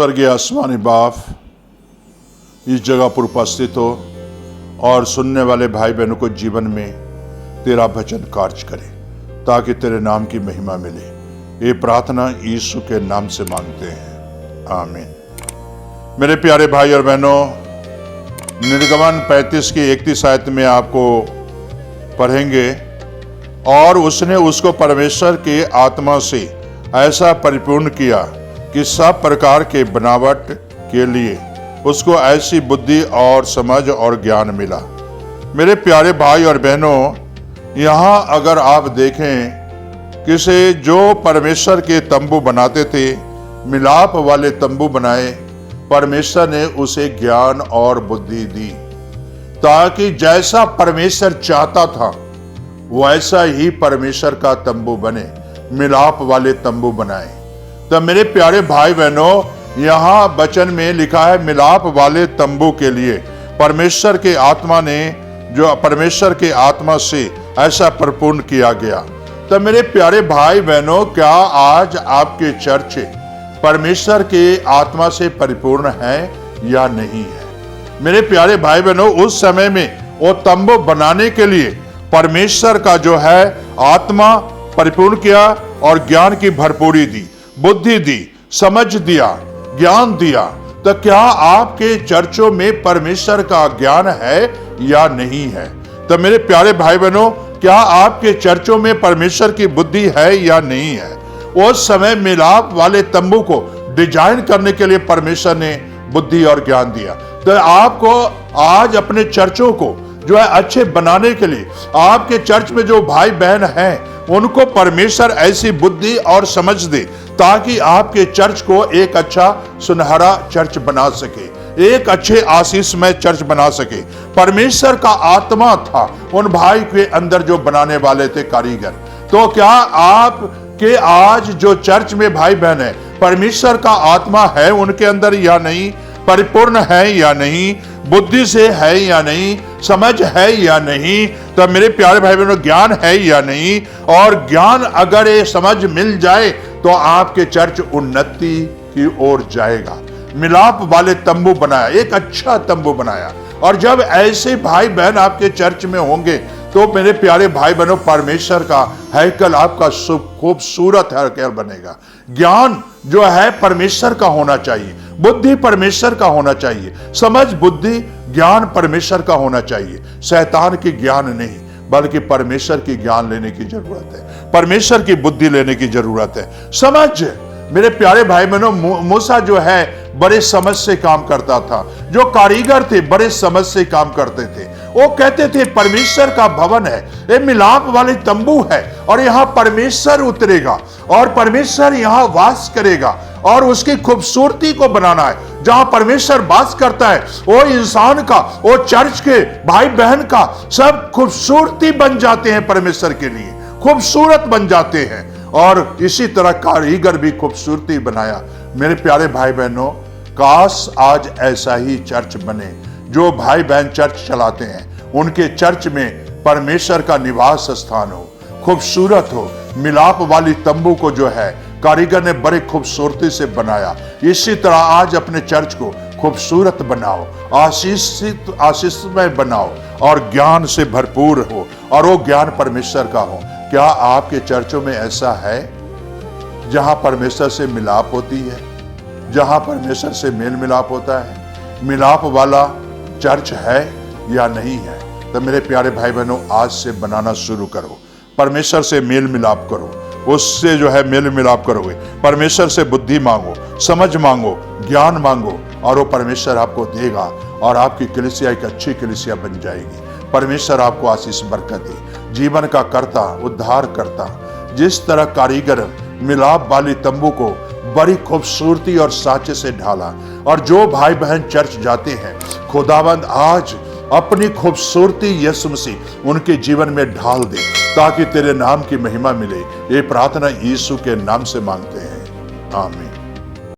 स्वर्गीय आसमानी बाप, इस जगह पर उपस्थित हो और सुनने वाले भाई बहनों को जीवन में तेरा वचन कार्य करे ताकि तेरे नाम की महिमा मिले। ये प्रार्थना यीशु के नाम से मांगते हैं, आमीन। मेरे प्यारे भाई और बहनों, निर्गमन 35 की 31 आयत में आपको पढ़ेंगे, और उसने उसको परमेश्वर की आत्मा से ऐसा परिपूर्ण किया कि सब प्रकार के बनावट के लिए उसको ऐसी बुद्धि और समझ और ज्ञान मिला। मेरे प्यारे भाई और बहनों, यहाँ अगर आप देखें किसे जो परमेश्वर के तंबू बनाते थे, मिलाप वाले तंबू बनाए, परमेश्वर ने उसे ज्ञान और बुद्धि दी ताकि जैसा परमेश्वर चाहता था वैसा ही परमेश्वर का तंबू बने, मिलाप वाले तंबू बनाए। तो मेरे प्यारे भाई बहनों, यहाँ वचन में लिखा है मिलाप वाले तंबू के लिए परमेश्वर के आत्मा ने, जो परमेश्वर के आत्मा से ऐसा परिपूर्ण किया गया। तो मेरे प्यारे भाई बहनों, क्या आज आपके चर्च परमेश्वर के आत्मा से परिपूर्ण है या नहीं है? मेरे प्यारे भाई बहनों, उस समय में वो तंबू बनाने के लिए परमेश्वर का जो है आत्मा परिपूर्ण किया और ज्ञान की भरपूरी दी, बुद्धि दी, समझ दिया, ज्ञान दिया। तो क्या आपके चर्चों में परमेश्वर का ज्ञान है या नहीं है? तो मेरे प्यारे भाई बहनों, क्या आपके चर्चों में परमेश्वर की बुद्धि है या नहीं है? उस समय मिलाप वाले तंबू को डिजाइन करने के लिए परमेश्वर ने बुद्धि और ज्ञान दिया। तो आपको आज अपने चर्चों को जो है अच्छे बनाने के लिए, आपके चर्च में जो भाई बहन हैं उनको परमेश्वर ऐसी बुद्धि और समझ दे ताकि आपके चर्च को एक अच्छा सुनहरा चर्च बना सके, एक अच्छे आशीषमय चर्च बना सके। परमेश्वर का आत्मा था उन भाई के अंदर जो बनाने वाले थे कारीगर। तो क्या आपके आज जो चर्च में भाई बहन है, परमेश्वर का आत्मा है उनके अंदर या नहीं? परिपूर्ण है या नहीं? बुद्धि से है या नहीं? समझ है या नहीं? तो मेरे प्यारे भाई बहनों, ज्ञान है या नहीं? और ज्ञान अगर ये समझ मिल जाए तो आपके चर्च उन्नति की ओर जाएगा। मिलाप वाले तंबू बनाया, एक अच्छा तंबू बनाया, और जब ऐसे भाई बहन आपके चर्च में होंगे तो मेरे प्यारे भाई बहनों, परमेश्वर का हैकल आपका खूबसूरत हैकल बनेगा। ज्ञान जो है परमेश्वर का होना चाहिए, बुद्धि परमेश्वर का होना चाहिए, समझ, बुद्धि, ज्ञान परमेश्वर का होना चाहिए, शैतान की ज्ञान नहीं, बल्कि परमेश्वर की ज्ञान लेने की जरूरत है, परमेश्वर की बुद्धि लेने की जरूरत है। समझ, मेरे प्यारे भाई बहनों, मूसा जो है बड़े समझ से काम करता था, जो कारीगर थे बड़े समझ से काम करते थे। वो कहते थे परमेश्वर का भवन है, ये मिलाप वाले तंबू है, और यहाँ परमेश्वर उतरेगा और परमेश्वर यहाँ वास करेगा, और उसकी खूबसूरती को बनाना है। जहां परमेश्वर वास करता है वो इंसान का, वो चर्च के भाई बहन का सब खूबसूरती बन जाते हैं, परमेश्वर के लिए खूबसूरत बन जाते हैं। और इसी तरह कारीगर भी खूबसूरती बनाया। मेरे प्यारे भाई बहनों, काश आज ऐसा ही चर्च बने। जो भाई बहन चर्च चलाते हैं उनके चर्च में परमेश्वर का निवास स्थान हो, खूबसूरत हो। मिलाप वाली तंबू को जो है कारीगर ने बड़े खूबसूरती से बनाया। इसी तरह आज अपने चर्च को खूबसूरत बनाओ, आशीषमय बनाओ, और ज्ञान से भरपूर हो, और वो ज्ञान परमेश्वर का हो। क्या आपके चर्चों में ऐसा है जहां परमेश्वर से मिलाप होती है, जहां परमेश्वर से मेल मिलाप होता है? मिलाप वाला चर्च है या नहीं है? तो मेरे प्यारे भाई बहनों, आज से बनाना शुरू करो, परमेश्वर से मेल मिलाप करो, उससे जो है मेल मिलाप करोगे, परमेश्वर से बुद्धि मांगो, समझ मांगो, ज्ञान मांगो, और वो परमेश्वर आपको देगा, और आपकी कलीसिया एक अच्छी कलीसिया बन जाएगी। परमेश्वर आपको आशीष बरकत दे। जीवन का कर्ता, उद्धार करता, जिस तरह कारीगर मिलाप वाली तंबू को बड़ी खूबसूरती और साँचे से ढाला, और जो भाई बहन चर्च जाते हैं, खुदावंद आज अपनी खूबसूरती यीशु मसीह उनके जीवन में ढाल दे ताकि तेरे नाम की महिमा मिले। ये प्रार्थना यीशु के नाम से मांगते हैं, आमीन।